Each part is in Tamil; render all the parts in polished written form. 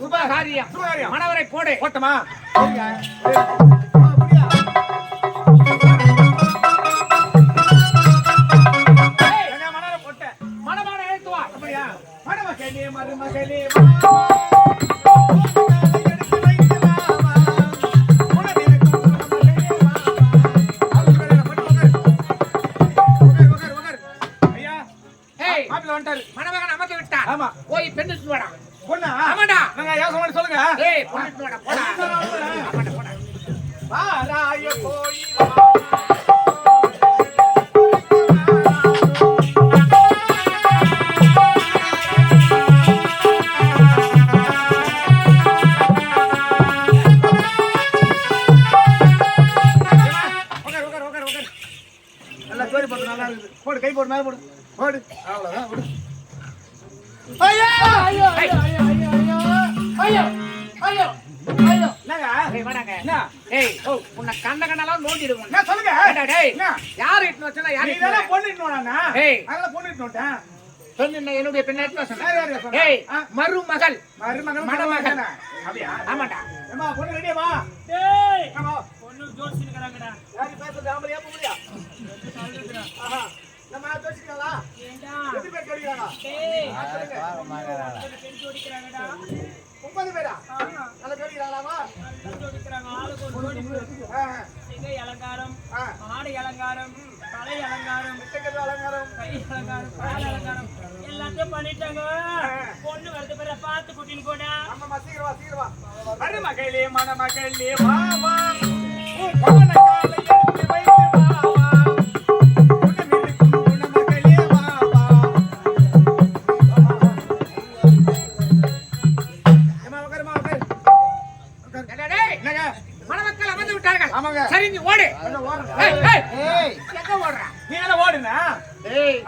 சுபகாரியம் மணவரை போடு போட்டமா மணமான எழுத்துவா மணமகளே மருமகளே மணமகன் அமர்ந்து விட்டார். ஆமா போய் பெண்ணு வாடா. பொண்ணா? ஆமாடா. நாங்க யோசனை சொல்லுங்க. ஏய் பொண்ணு வாடா போடா. ஆமாடா போடா. வாராய போய் நல்லா ஜோடி போட்டு நல்லா இருக்குது. போடு கை போடு மேல போடு. போடு அவ்வளவுதான் விடு. ஐயோ ஐயோ ஐயோ ஐயோ ஐயோ ஐயோ ஐயோ என்னங்க ஏய் வாடாங்க. என்ன ஏய் உன்னை கண்ணகனலாம் நோண்டிடுவோம். என்ன சொல்லுங்க டேய் என்ன யார் இட்னு வச்சனா யார் நீ தான பொண்ணு இட்னோடா ஏய் அதல பொண்ணு இட்னோட்டேன் பெண்ணு என்னுடைய பெண்ணை இட்னு சொன்னா யார் யார் சொன்னா ஏய் மருமகள் மருமகள் மணமகள் அப்படியே ஆமாடா ஏமா பொண்ணு ரெடியா வா டேய் ஆமா பொண்ணு ஜோடிச்சிருக்கறாங்கடா யார் பேசுறது ஆம்பளையா பொம்பளையா ஆஹா நம்ம ஜோடிச்சிக்கலா ஏண்டா எத்தனை பேர் ஜோடிக்கறாங்க டேய் சொல்லுங்க பெண் ஜோடிக்கறாங்கடா 30 பேரா நல்ல ஜோடிக்கறாங்களாமா ஜோடிக்கறாங்க ஆளுக்கு ஒரு ஜோடி சிகை அலங்காரம் ஆடை அலங்காரம் தலை அலங்காரம் செக்கது அலங்காரம் கை அலங்காரம் கால் அலங்காரம் எல்லாத்தையும் பண்ணிட்டாங்க பொண்ணு வரது பேர பார்த்து கூட்டின்னு போடா அம்மா சீக்கிரம் வா மருமகளே மணமகளே வா வா உன் பவன காலை எடுத்து வைத்து வா வா உன்னை மணமகளே வா வா ஏமா உட்காருமா உட்காரு டேய் என்னங்க மணமக்கள் அமர்ந்து விட்டார்கள். ஆமாங்க சரி நீ ஓடு. என்ன ஓடுற ஏய் ஏய் ஏய் எங்க ஓடுற? நீ என்ன ஓடுனா ஏய்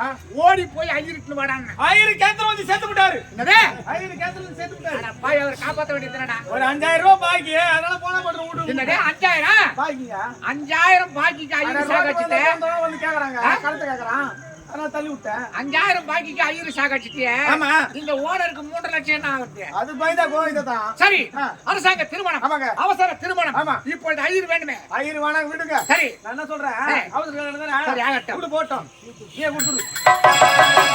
ஓடி போய் ஐயிட்டு வாடான்னா. ஆயிரு கேந்திரம் வந்து சேர்த்து விட்டாரு என்னது? ஆயிரு கேந்திரம் வந்து சேர்த்து விட்டாரு அட பாய் அவர் காப்பாத்த வேண்டியதுடா. ஒரு 5000 ரூபாய் பாக்கி அதனால போன போட்டு விடு என்னது 5000? பாக்கியா 5000 பாக்கிக்கு ஐயர் சாகச்சிட்டே. வந்து கேக்குறாங்க கழுத்து கேக்குறான் அதனால தள்ளி விட்டேன் 5000 பாக்கிக்கு ஐயர் சாகச்சிட்டே. ஆமா இந்த ஓனருக்கு 3 லட்சம் என்ன ஆகுது? அது பயந்தா கோவிந்ததான் சரி அரசாங்க திருமணம் ஆமாங்க அவசர திருமணம் ஆமா இப்பொழுது ஐயர் வேண்டுமே. ஆயிரம் வாங்க விடுங்க சரி நான் என்ன சொல்றேன் அவசர சரி ஆகட்டும். விடு போட்டோம் ஏன் கொடுத்துரு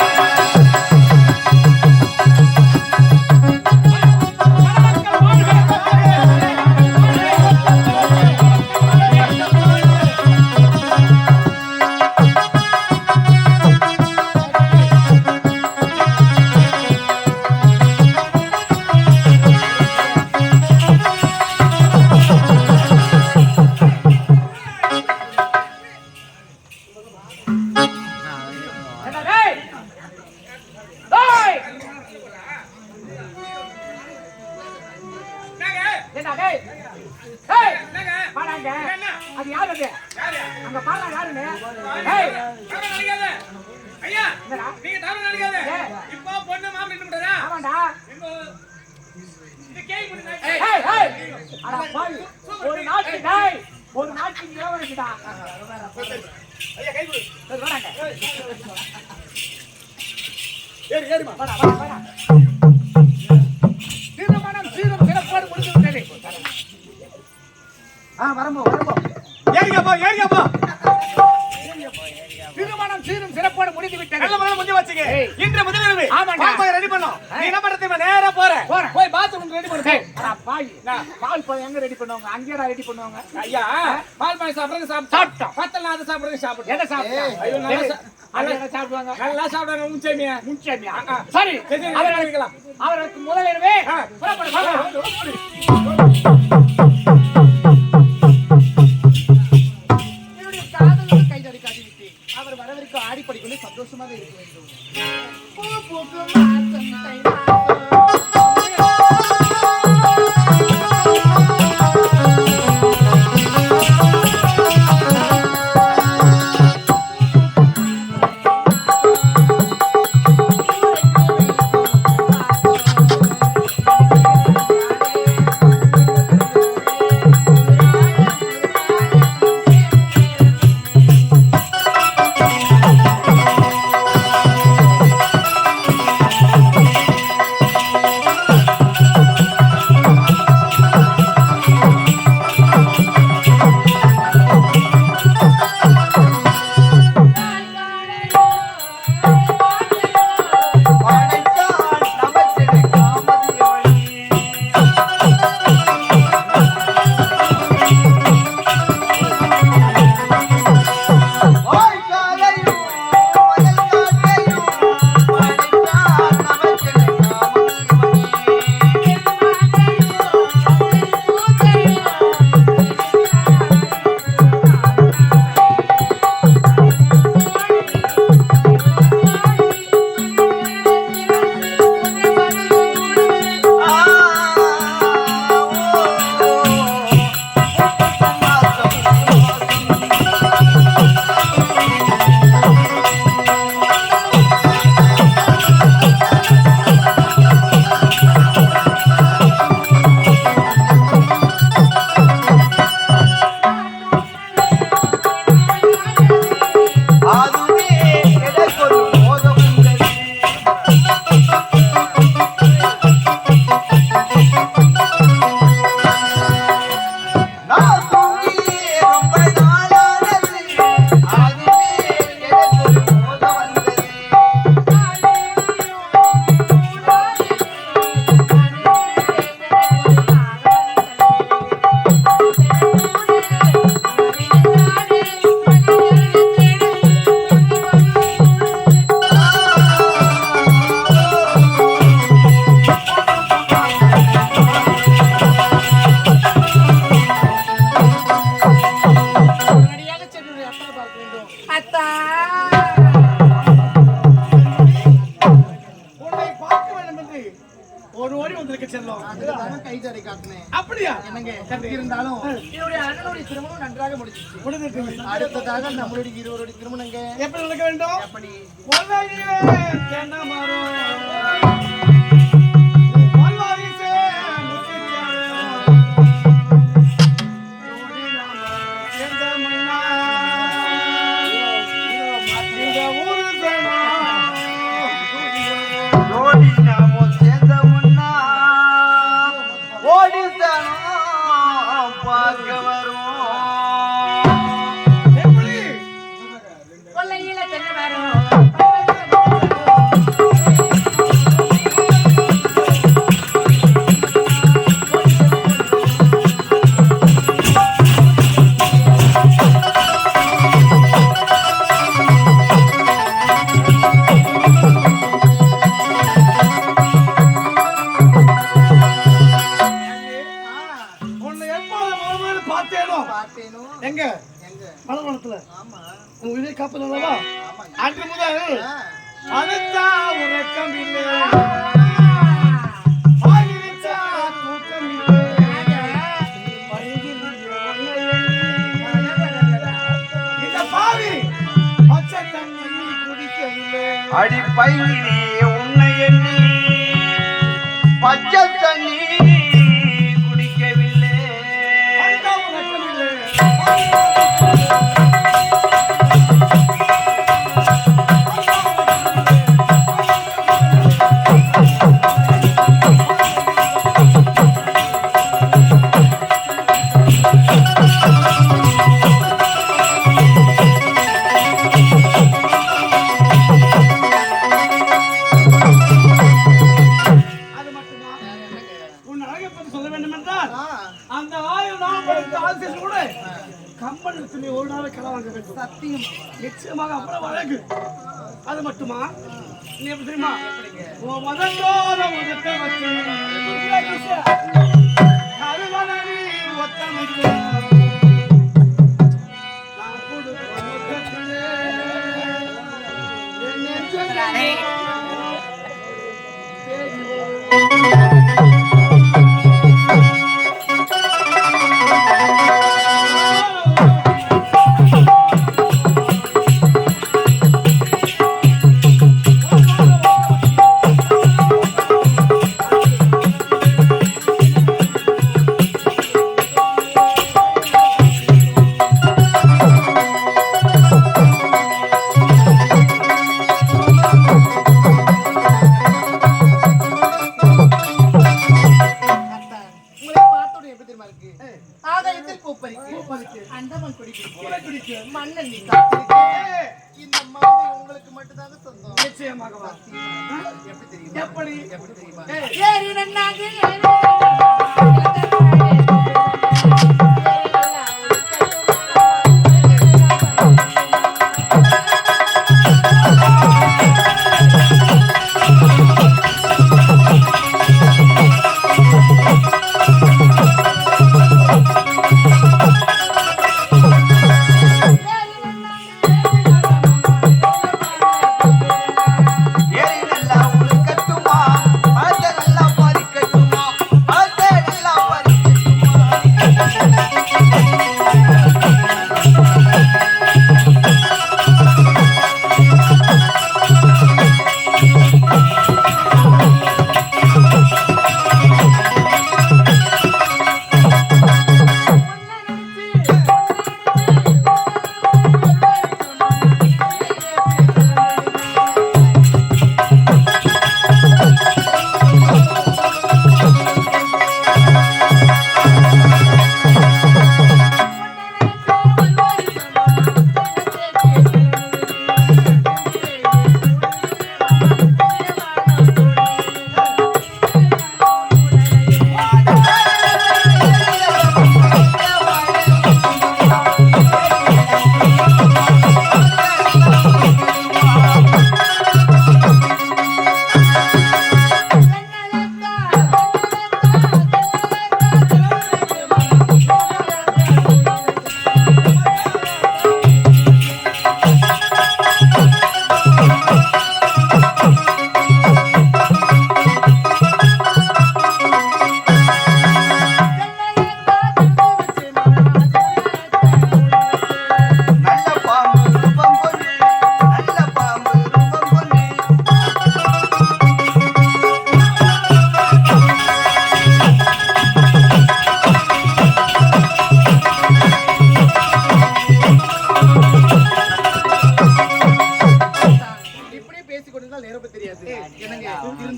ஒரு நாட்டுக்கு இளவரசிடா. ஐயா கை கொடு வாடாங்க. ஏறி ஏறிமா வாடா வாடா வாடா. திருமணம் சீரும் சிறப்போடு முடிந்து விட்டது. வரம்போ ஏறிங்க போ திருமணம் சீரும் சிறப்போடு முடிந்து விட்டது. நல்ல முறையில் முடிஞ்சு வச்சுங்க இன்று முதலிரவு ஆமாண்டா. பால் ரெடி பண்ணோம் நீ என்ன பண்றது நேரா போறேன் போய் பாத்ரூம் ரெடி பண்ணு அட பாய் பால் பழம் எங்க ரெடி பண்ணுவாங்க? அங்கேடா ரெடி பண்ணுவாங்க. ஐயா பால் பாய் சாப்பிடுறது சாப்பிட்டோம். பத்தல அது சாப்பிடுறது சாப்பிடு என்ன சாப்பிட்டா? ஐயோ நல்லா சாப்பிடுவாங்க. நல்லா சாப்பிடுறாங்க முச்சேமியா முன்சேமியா. சரி அவர்களுக்கு அவருக்கு முதலிரவே என்னுடைய காதலோடு கைதடிக்காது விட்டு அவர் வரவிற்கு ஆடிப்படிக்குள்ளே சந்தோஷமாக இருக்க வேண்டும். பூ பூக்கும் மாசம் தை மாசம். உன்னை பார்க்க வேண்டும் என்று ஒரு ஓடி வந்திருக்க செல்லும். அதுக்காக கை தடை காட்டினேன். அப்படியா? என்னங்க இருந்தாலும் என்னுடைய அண்ணனுடைய திருமணம் நன்றாக முடிஞ்சிச்சு. அடுத்ததாக நம்மளுடைய இருவருடைய திருமணங்க எப்படி நடக்க வேண்டும்? எப்படி பொன்னையே தென்னை மரம், பல்வாரிசே முத்துச்சாரம், ஜோடி நாம சேர்ந்த மன்னா, இந்த ஊரு சனம் ஜோடி நாம சேர்ந்த முன்னா ஓடித்தனம் பார்க்க வரும். எப்படி? கொல்லையில தென்னை மரம் உன்னை எப்போது முதல்ல பார்த்தேனோ பார்த்தேனோ எங்க எங்க மலவனத்துல ஆமா உங்க இதே காப்பது அல்லவா? ஆமா அன்று முதல் அழுத்தா உறக்கம் இல்லை, ஆகிருச்சா தூக்கம் இல்லை, பையில் உன்னை எண்ணி. இந்த பாவி பச்சை தண்ணி குடிக்கவில்லை. அடி பையிலே உன்னை எண்ணி பச்சை தண்ணி குடிக்கவில்லை. அழுத்தா உறக்கம் இல்லை. அது மட்டுமா? உன் அழகை பற்றி சொல்ல வேண்டும் என்றால் அந்த 1000 நாள் படித்த ஆசிரியரோடு கம்பளத்தில் ஒரு நாள் கலவாங்க வேண்டும். சத்தியம் நிச்சயமாக அவ்வளவு அழகு. அது மட்டுமா? நீ எப்படி தெரியுமா? உன் மதத்தோட உதட்ட வச்சு கருவலரி ஒத்தமிட்டு நான் கொடுத்த முத்தத்திலே என் நெஞ்சில் தேடி வரும். உங்களை பார்த்தோட எப்படி தெரியுமா இருக்கு? ஆகாயத்தில் பூப்பறிக்கு, அண்டமன் குடிக்கு, மண்ணன் நீ காத்திருக்க. இந்த மாலை உங்களுக்கு மட்டும்தாங்க சொந்தம். நிச்சயமாகவா? எப்படி தெரியுமா? எப்படி? எப்படி தெரியுமா? ஏறி நன்னாங்க ஏறி நல்லா உழுக்கட்டுமா, பார்த்த நல்லா பறிக்கட்டுமா, பார்த்த நல்லா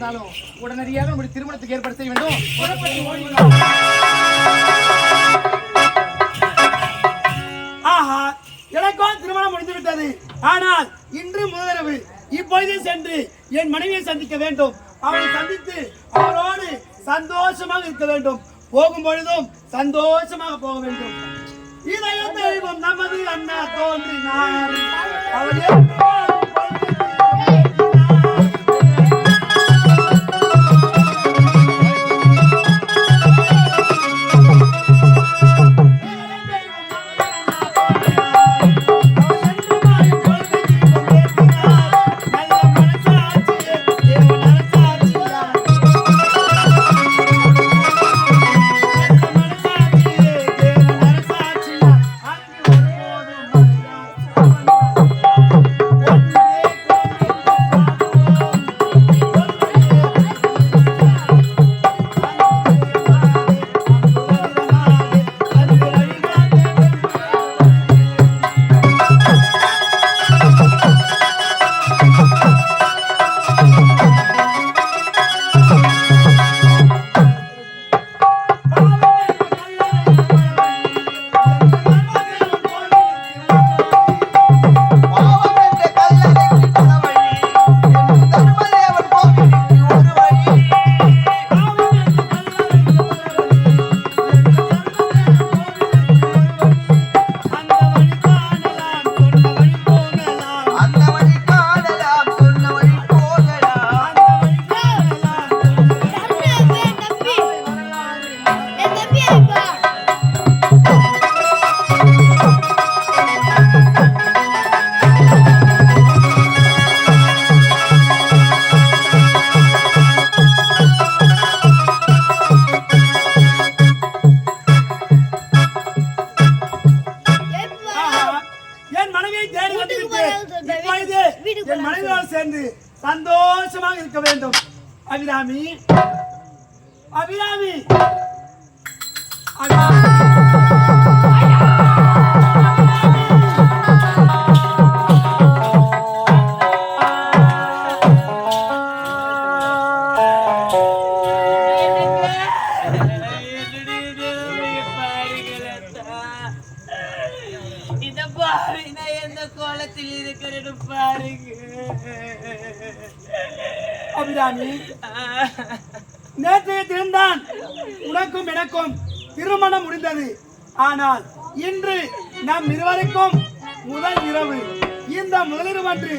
இருந்தாலும் உடனடியாக நம்முடைய திருமணத்துக்கு ஏற்பாடு செய்ய வேண்டும். புறப்பட்டு ஓடிவிடலாம். ஆஹா, எனக்கோ திருமணம் முடிந்து விட்டது. ஆனால் இன்று முதலிரவு இப்பொழுதே சென்று என் மனைவியை சந்திக்க வேண்டும். அவளை சந்தித்து அவளோடு சந்தோஷமாக இருக்க வேண்டும். போகும் பொழுதும் சந்தோஷமாக போக வேண்டும். இதய தெய்வம் நமது அண்ணா தோன்றினார். அவள் சேர்ந்து சந்தோஷமாக இருக்க வேண்டும். அபிராமி, அபிராமி, அபிராமி, நேற்றைய தினம்தான் உனக்கும் எனக்கும் திருமணம் முடிந்தது. ஆனால் இன்று நம் இருவருக்கும் முதல் இரவு. இந்த முதலிரவு அன்று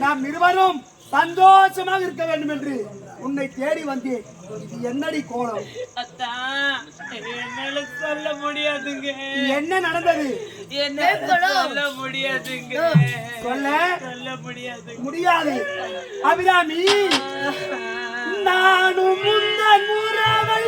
நாம் இருவரும் சந்தோஷமாக இருக்க வேண்டும் என்று உன்னை தேடி வந்தேன். இது என்னடி கோலம்? என்னால சொல்ல முடியாதுங்க. என்ன நடந்தது? சொல்ல முடியாதுங்க. சொல்ல முடியாது. அபிராமி, நானும் முந்தன் உறவை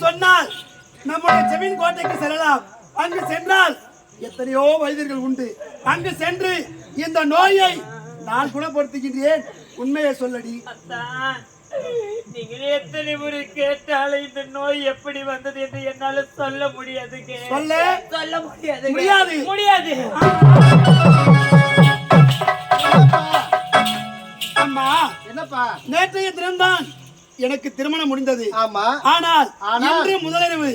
சொன்னால் நம்முடைய ஜமீன் கோட்டைக்கு செல்லலாம். அங்கு சென்றால் எத்தனையோ வைத்தியர்கள் உண்டு. அங்கு சென்று இந்த நோயை நான் குணப்படுத்துகின்றேன். உண்மையை சொல்லடி. அத்தான், நீங்கள் எத்தனை முறை கேட்டாலும் இந்த நோய் எப்படி வந்தது என்று என்னால சொல்ல முடியாதுங்க. சொல்ல முடியாது. முடியாது. அம்மா, என்னப்பா? நேற்றைய தினம்தான் எனக்கு திருமணம் முடிந்தது. ஆமா. ஆனால் இன்று முதலிரவு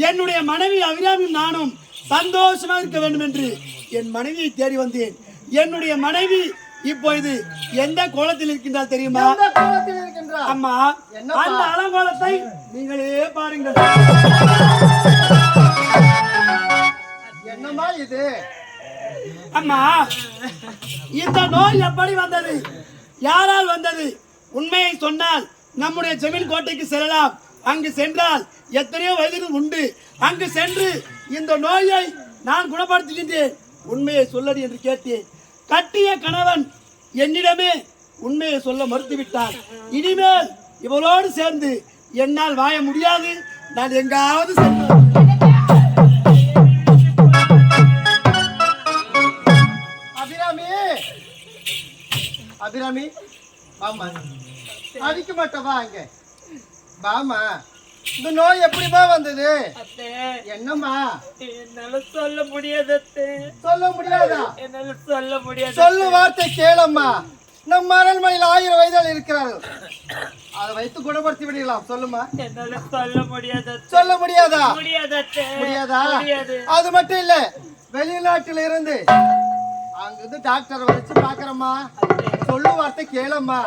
என்னுடைய மனைவி அபிராமியும் நானும் சந்தோஷமாக இருக்க வேண்டும் என்று என் மனைவியை தேடி வந்தேன். என்னுடைய மனைவி இப்பொழுது எந்த கோலத்தில் இருக்கின்றால் தெரியுமா? அம்மா, அந்த அலங்கோலத்தை நீங்களே பாருங்கள். என்னம்மா இது? அம்மா, இந்த நோய் எப்படி வந்தது? யாரால் வந்தது? உண்மையை சொன்னால் நம்முடைய ஜமீன் கோட்டைக்கு செல்லலாம். அங்கு சென்றால் எத்தனையோ வைத்தியர்கள் உண்டு. அங்கு சென்று இந்த நோயை நான் குணப்படுத்துகின்றேன். உண்மையை சொல்லடி என்று கேட்டேன். கட்டிய கணவன் என்னிடமே உண்மையை சொல்ல மறுத்துவிட்டார். இனிமேல் இவளோடு சேர்ந்து என்னால் வாழ முடியாது. நான் எங்காவது செல்வேன். அபிராமி, வாமா. அடிக்க மாட்டவா அங்க வாமா. இந்த நோய் எப்படிமா வந்தது? என்னம்மா? என்னால சொல்ல முடியாது. சொல்ல முடியாதா? என்னால சொல்ல முடியாது. சொல்லு வார்த்தை கேளம்மா. நம் அரண்மனையில் 1000 வயதால் இருக்கிறார்கள். அதை வைத்து குணப்படுத்தி விடலாம். சொல்லுமா. என்னால சொல்ல முடியாது. சொல்ல முடியாதா? முடியாதா? அது மட்டும் இல்ல, வெளிநாட்டில இருந்து அங்கிருந்து டாக்டரை வச்சு பாக்குறம்மா. சொல்லு வார்த்தை கேளம்மா.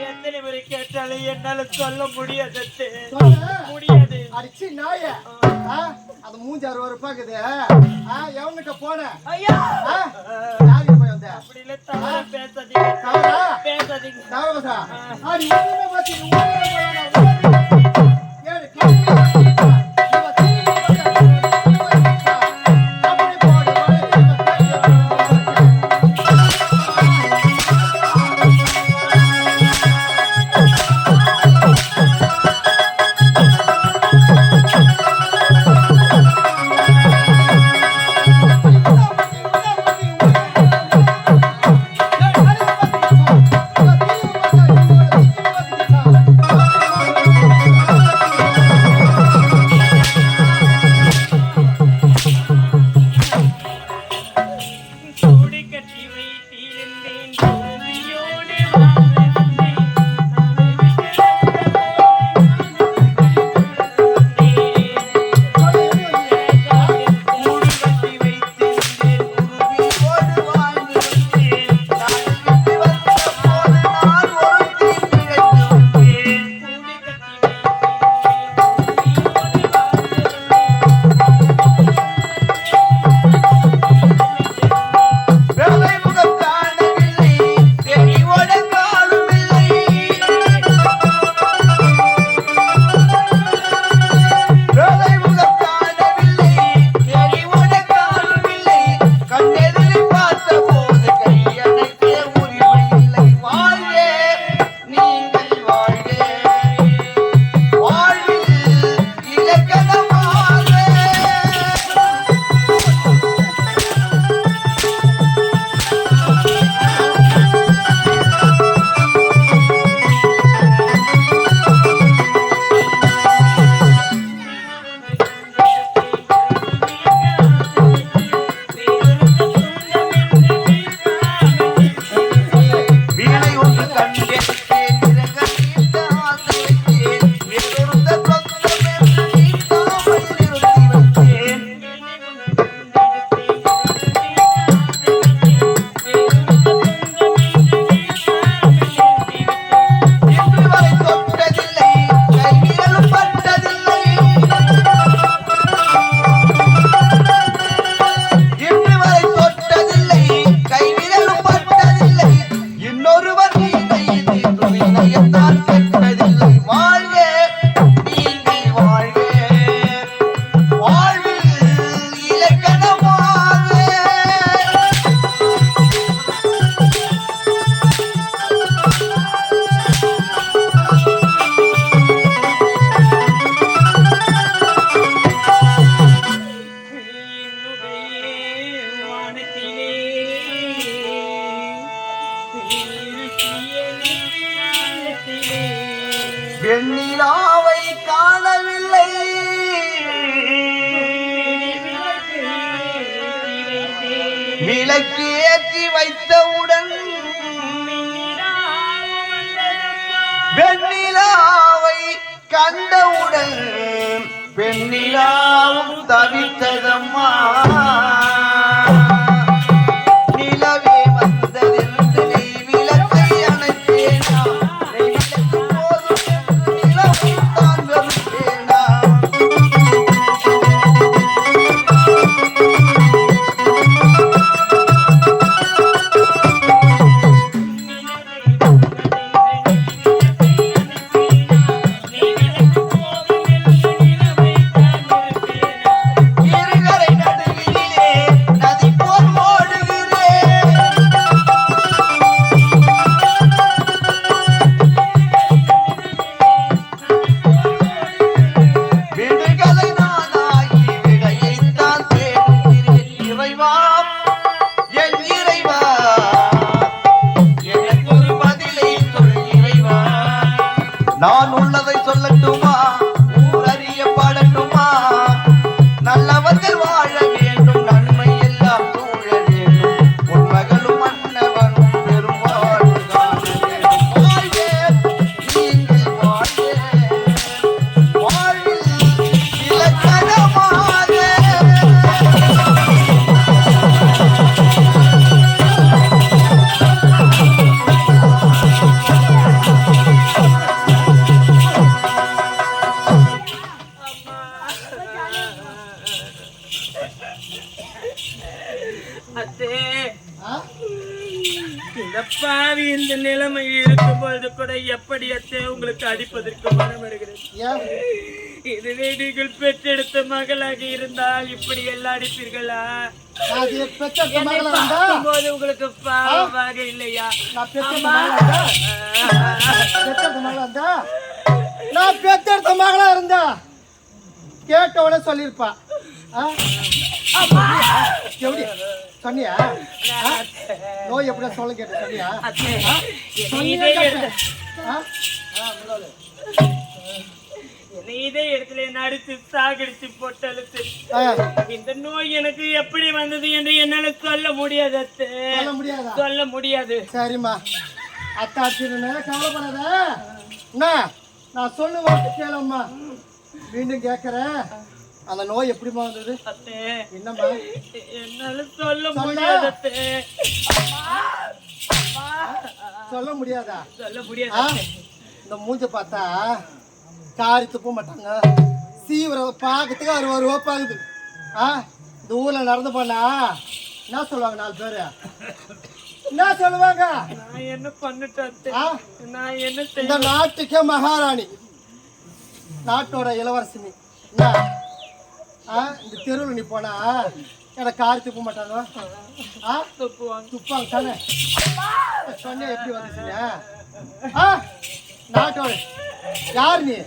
எத்தனை முறை கேட்டாலும் என்னால சொல்ல முடியாது. முடியாது. அடிச்சு நாய அது 3000 ரூபாய்க்குது. எவன்கிட்ட போன? யாருக்கு போய் வந்த? அப்படி இல்ல, தவறா பேசாதீங்க. பேசாதீங்க. தவறா? அடி ஊருமே பாத்தீங்க. விளக்கேற்றி வைத்தவுடன் வெண்ணிலாவை கண்டவுடன் பெண்ணிலாவும் தவித்ததம்மா. நிலவே வந்ததென்று நெய் விளக்கை அணைத்தேனா, நெய் விளக்கு போதும் என்று நிலவை தான் வெறுத்தேனா. இருகரை நடுவினிலே நதி போல் ஓடுகிறேன். விடுகதை நானாகி விடையைத்தான் தேடுகிறேன். இறைவா, என் இறைவா, எனக்கு ஒரு பதிலை சொல் இறைவா. நான் உள்ளதை சொல்லட்டுமா, ஊரறிய பாடட்டுமா? நல்லவர்கள் வாழ வேண்டும், நன்மை எல்லாம் சூழ வேண்டும், உன் மகளும் மன்னவனும் பெரும் வாழ்வு காண வேண்டும். வாழ்வே, நீங்கள் வாழ்வே, வாழ்வில் இலக்கணமாக. அத்தே, ஆ? இந்த பாவி இந்த நிலைமை இருக்கும் பொழுது கூட எப்படி அத்தே உங்களுக்கு அடிப்பதற்கு மனம் வருகிறது? ஏன்? இதுவே நீங்கள் பெற்றெடுத்த மகளாக இருந்தால் இப்படி எல்லாம் அடிப்பீர்களா? நான் இது பெத்தெடுத்த என்னை மகளா இருந்தா? பார்க்கும்போது உங்களுக்கு பாவமாக இல்லையா? நான் பெத்தெடுத்த மகளா இருந்தா? பெத்தெடுத்த மகளா இருந்தா? நான் பெத்தெடுத்த மகளா இருந்தா கேட்ட உடனே சொல்லியிருப்பா. ஆ? எப்படி சொன்னியா? ஆ? நோய் எப்படியா சொல்ல கேட்ட சொன்னியா? அத்தே, சொன்னியா இதே கேட்ட? இடத்துல- ஆ? ஆ, முதலாளி. என்னை இதே இடத்துல நடித்து சாகடிச்சு போட்டாலும் சரி, ஆ, இந்த நோய் எனக்கு எப்படி வந்தது என்று என்னால சொல்ல முடியாது அத்தே. சொல்ல முடியாதா? சொல்ல முடியாது. சரிம்மா, அத்தாச்சின்னு கவலைப்படாத. என்ன நான் சொல்லுவேன் கேளம்மா. மீண்டும் கேட்கறேன், அந்த நோய் எப்படிமா வந்தது? அத்தே, என்னம்மா? என்னால சொல்ல சொல்ல. முடியாது அத்தே. சொல்ல முடியாதா? சொல்ல முடியாது ஆ? அத்தே. இந்த மூஞ்ச பார்த்தா காரி துப்ப மாட்டாங்க. சீவிர பார்க்கறதுக்கு ஒரு பாக்குது. ஆ? இந்த ஊர்ல நடந்து போனா என்ன சொல்லுவாங்க? 4 பேரு என்ன சொல்லுவாங்க? நான் என்ன பண்ணிட்டேன் அத்தே? ஆ? நான் என்ன இந்த செய்ய? நாட்டுக்கே மகாராணி, நாட்டோட இளவரசி நீ. என்ன? ஆ? இந்த தெருவில் நீ போனா எனக்கு காரி துப்ப மாட்டாங்க. ஆ? துப்புவாங்க. துப்பாங்க தானே? சொன்ன எப்படி வந்துச்சுங்க? ஆ? நாட்டோட யார் நீ?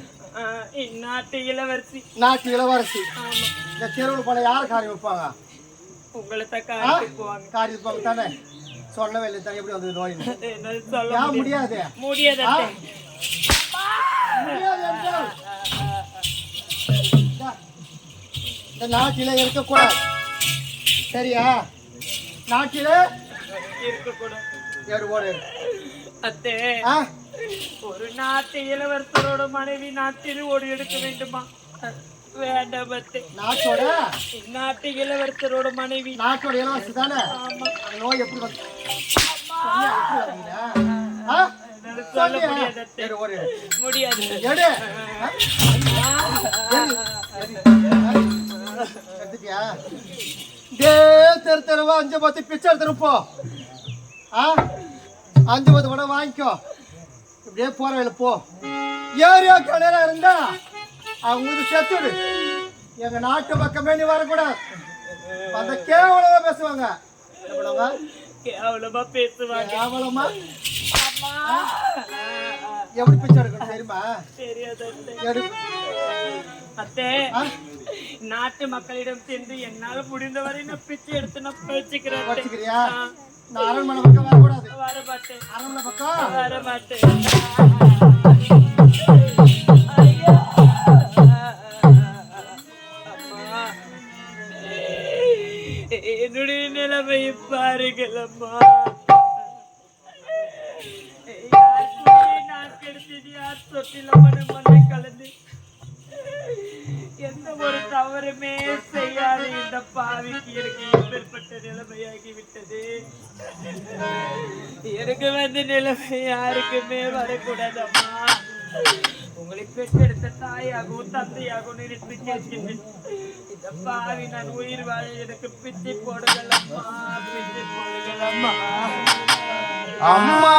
நாட்டு இளவரசி. நாட்டு இளவரசி. ஆமா, இந்த தெருவில் போன யார காரி வைப்பாங்க? உங்களை ஆ? தக்க துப்புவாங்க. காரி வைப்பாங்க தானே? சொன்ன வேலை தானே எப்படி வந்தது நோய்? என்னால சொல்ல ஏன் முடியாது. முடியாது? முடியாது ஆ? அத்தே. முடியாது என்றால் இந்த நாட்டில இருக்கக்கூடாது. சரியா? நாட்டில இருக்கக்கூடாது ஏறு ஓடு. அத்தே. ஆ? ஒரு நாட்டு இளவரசரோட மனைவி நாட்டில் ஓடி எடுக்க வேண்டுமா? வேண்டாம் அத்தே. நாட்டோட நாட்டு இளவரசரோட மனைவி. நாட்டோட இளவரசி தானே? ஆமா, அந்த நோய் எப்படி வந்து சொன்னியா? எப்படி வந்தீங்க? ஆ? என்னால சொல்ல சொன்னியா? முடியாது அத்தே. ஏறு ஓடு. முடியாது. எடு. ஆ? எடுத்துட்டியா? டே தெரு தெருவா 5-10 பிச்சை எடுத்துருப்போ. ஆ? 5-10 கூட வாங்கிக்கோ. இப்படியே போற வழியில போ. ஏரியா கிணறா இருந்தா அவங்க செத்துடு. எங்க நாட்டு பக்கமே நீ வரக்கூடாது. அந்த கேவலமா பேசுவாங்க. என்ன பண்ணுவாங்க? கேவலமா பேசுவாங்க. கேவலமா எப்படி பிச்சை எடுக்கணும் தெரியுமா? தெரியாது அத்தே. எடு. அத்தே, ஆ? நாட்டு மக்களிடம் சென்று என்னால முடிந்தவரை நான் பிச்சை எடுத்து நான் பேச்சுக்கிறேன் அத்தே. வச்சுக்கிறியா? நான் அரண்மனை பக்கம் வரக்கூடாது. வர மாட்டேன். அரண்மனை பக்கம் வர மாட்டேன். ஐயோ. அம்மா, என்னுடைய நிலைமை நிலைமை பாருங்களம்மா. யார் சொல்லி நான் கெடுத்தது? யார் சொட்டில மண்ணை கலந்து எந்த ஒரு தவறுமே செய்யாத இந்த பாவிக்கு எனக்கு ஏற்பட்ட நிலைமையாகி விட்டது. எனக்கு வந்து நிலைமை யாருக்குமே வரக்கூடாதம்மா. உங்களை பெற்றெடுத்த தாயாகவும் தந்தையாகவும் நினைத்து கேட்கின்றேன். இந்த பாவி நான் உயிர் வாழ எனக்கு பிச்சை போடுங்களம்மா, பிச்சை போடுங்களம்மா. அம்மா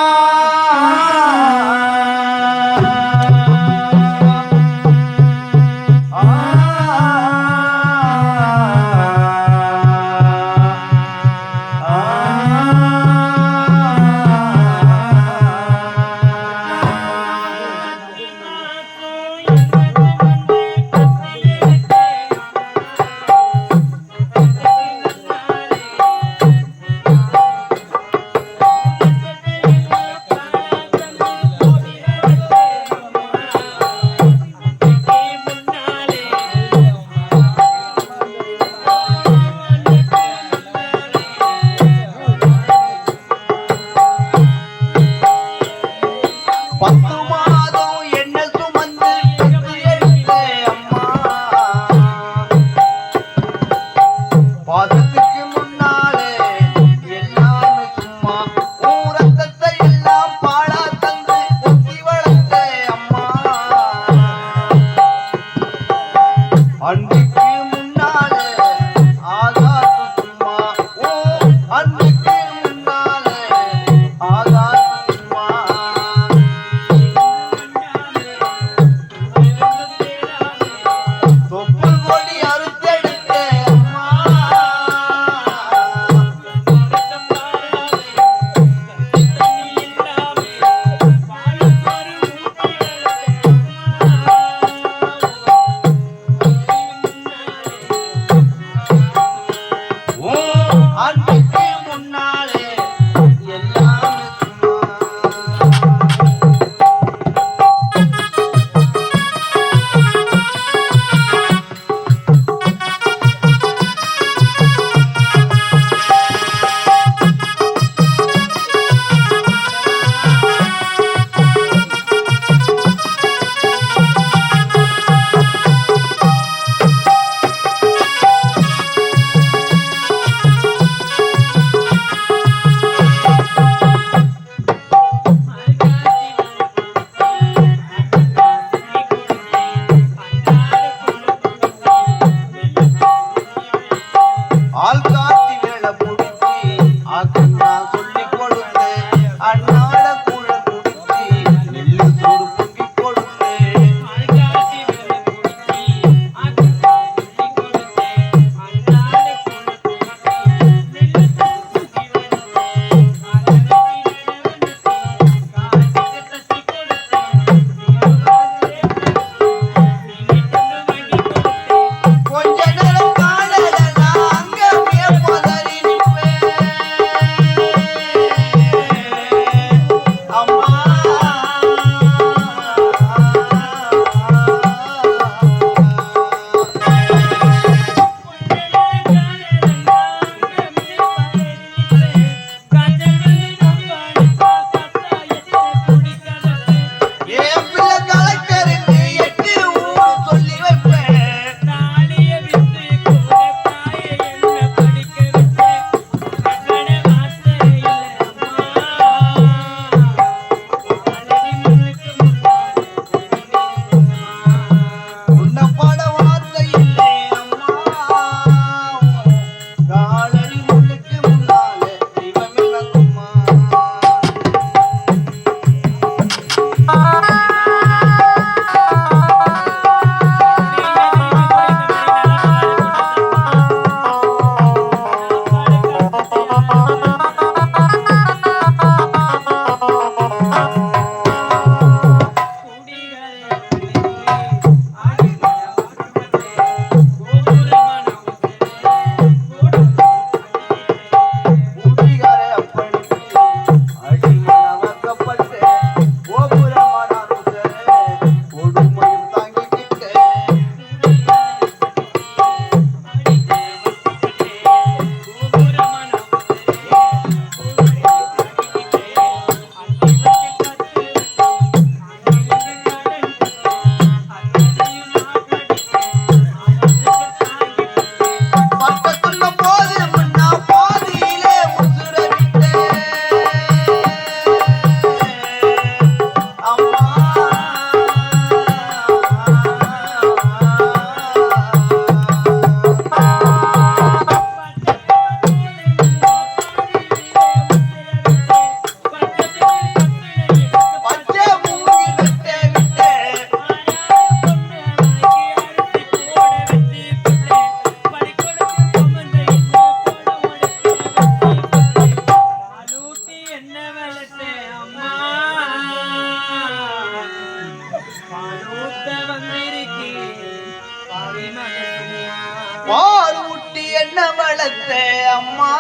பால் ஊட்டி என்ன வளர்த்த அம்மா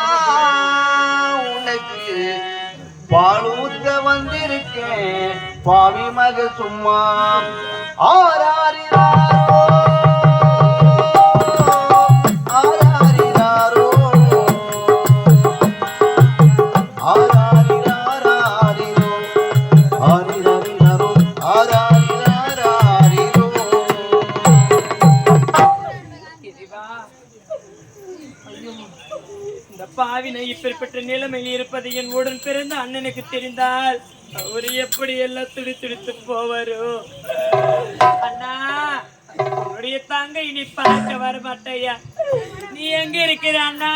உனக்கு பால் ஊத்த வந்திருக்கேன் பாவி மக சும்மா ஆராரிரோ ஆராரிரோ ஆராரிராரிரோ ஆரிரரிரோ ஆராரிராரிரோ. இந்த பாவினை இப்பேற்பட்ட நிலைமையில் இருப்பது என் உடன் பிறந்த அண்ணனுக்கு தெரிந்தால் அவர் எப்படி எல்லாம் துடித்து போவாரோ. அண்ணா, உன்னுடைய தங்கை நீ பார்க்க வர மாட்டேயா, நீ எங்க இருக்கிற அண்ணா?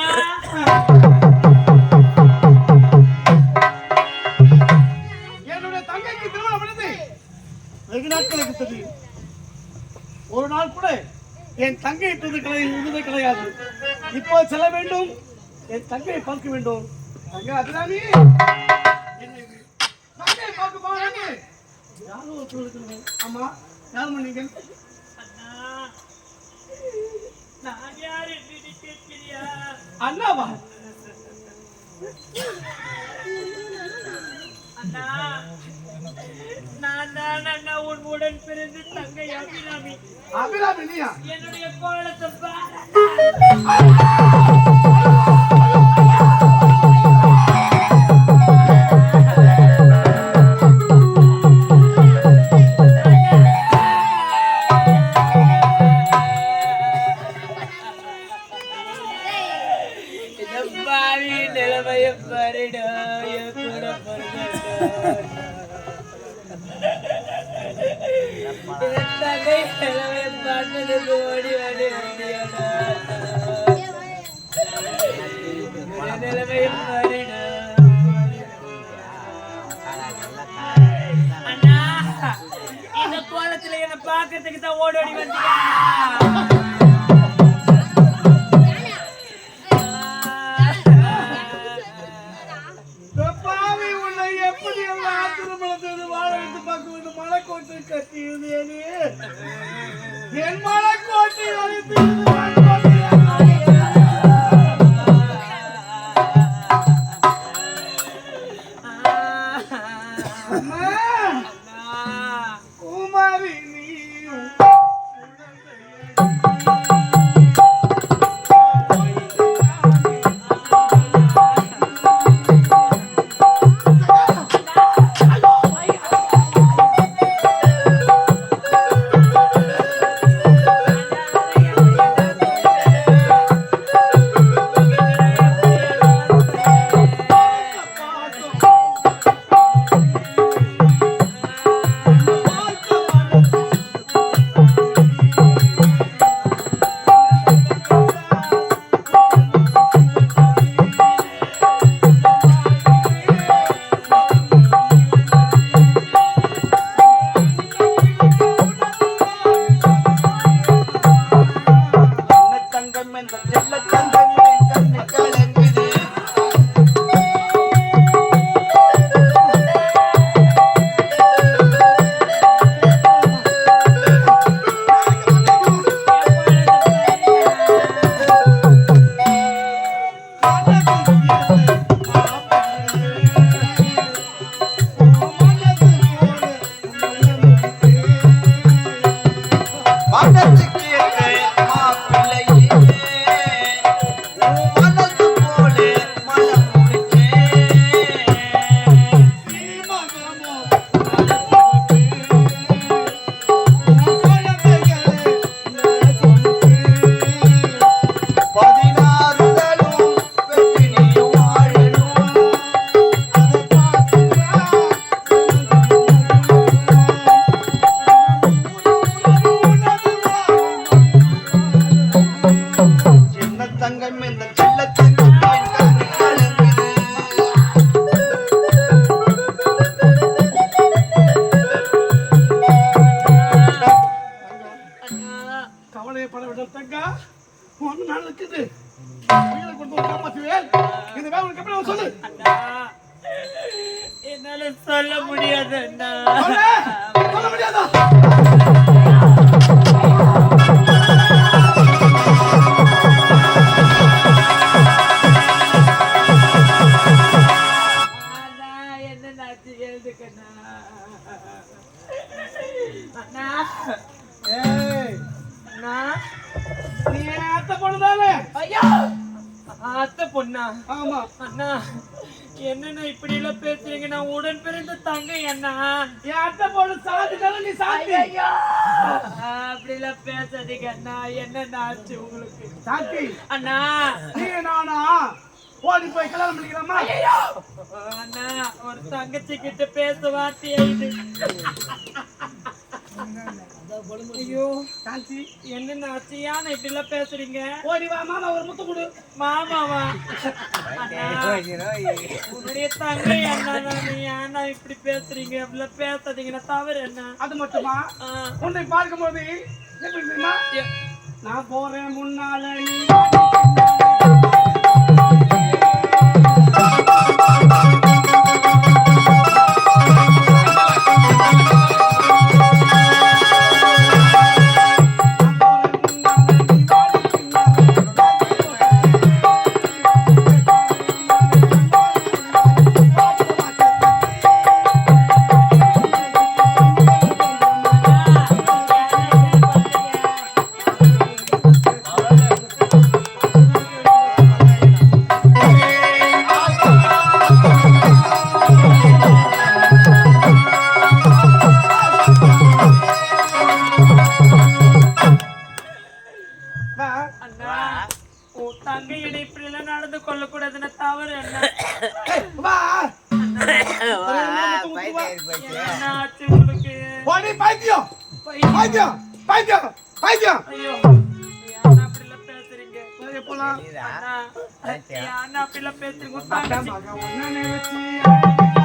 என்னுடைய தங்கைக்கு திருமணம் பண்ணது வெகு நாட்களுக்கு தெரியும். ஒரு நாள் கூட என் தங்கை இருந்தது கிடையாது. இப்போ செல்ல வேண்டும், என் தங்கையை பார்க்க வேண்டும். தங்கை அபிராமி, தங்கையை பார்க்க போறாங்க. யாரும் ஒருத்தர் இருக்கிறாங்க. ஆமா, யாரும் நீங்கள்? அண்ணா, நான் யார் என்று நீ கேட்கிறியா? அண்ணாவா? அண்ணா, நான் தான் அண்ணா உன் உடன் பிறந்து தங்கை அபிராமி. அபிராமி நீயா? என்னுடைய கோலத்தை பாரு. நிலைமைய பாருடா, என் கூட தங்கை நிலைமைய பார்த்ததுக்கு ஓடி ஓடி ஓடியாடா. நிலைமைய பாருடா. அண்ணா, இந்த கோலத்துல என்ன பாக்குறதுக்கு தான் ஓடி ஓடி வந்தீங்க. என் மலைக்கோட்டை குமாரி நீயும் என்னால சொல்ல முடியாது அண்ணா. சொல்ல முடியாதா? ஐயா அத்தை பொண்ணா ஆமா அண்ணா என்னண்ணா இப்படி எல்லாம் பேசுறீங்க நான் உடன் பிறந்த தங்கை அண்ணா என் அத்தை பொண்ணு சாதிக்கால நீ சாதி அப்படி எல்லாம் பேசாதீங்க அண்ணா என்னண்ணா ஆச்சு உங்களுக்கு சாதி அண்ணா நீ நானா ஓடி போய் கல்யாணம் பண்ணிக்கிறோமா அண்ணா ஒரு தங்கச்சி கிட்ட பேச வார்த்தையாயிது ஐயோ சாந்தி என்னண்ணா ஆச்சு ஏன் இப்படி எல்லாம் பேசுறீங்க ஓடி வா மாமா ஒரு முத்து கொடு மாமாவா அண்ணா உன்னுடைய தங்கை அண்ணா நீ ஏன்னா இப்படி பேசுறீங்க அப்படிலாம் பேசாதீங்க நான் தவறு என்ன அது மட்டுமா உன்னை பார்க்கும்போது எப்படி தெரியுமா நான் போறேன் முன்னால நீ அண்ணா உன் தங்கையிட இப்படி எல்லாம் நடந்து கொள்ளக்கூடாதுன்னு தவறு என்ன வா என்ன ஆச்சு உங்களுக்கு ஓடி பைத்தியம் பைத்தியம் பைத்தியம் பைத்தியம் ஐயோ ஏன்னா அப்படி எல்லாம் பேசுறீங்க போலாம் அண்ணா ஏன்னா அப்படி எல்லாம் பேசுறீங்க உன் தங்கச்சி மகன் ஒன்னு நினைச்சு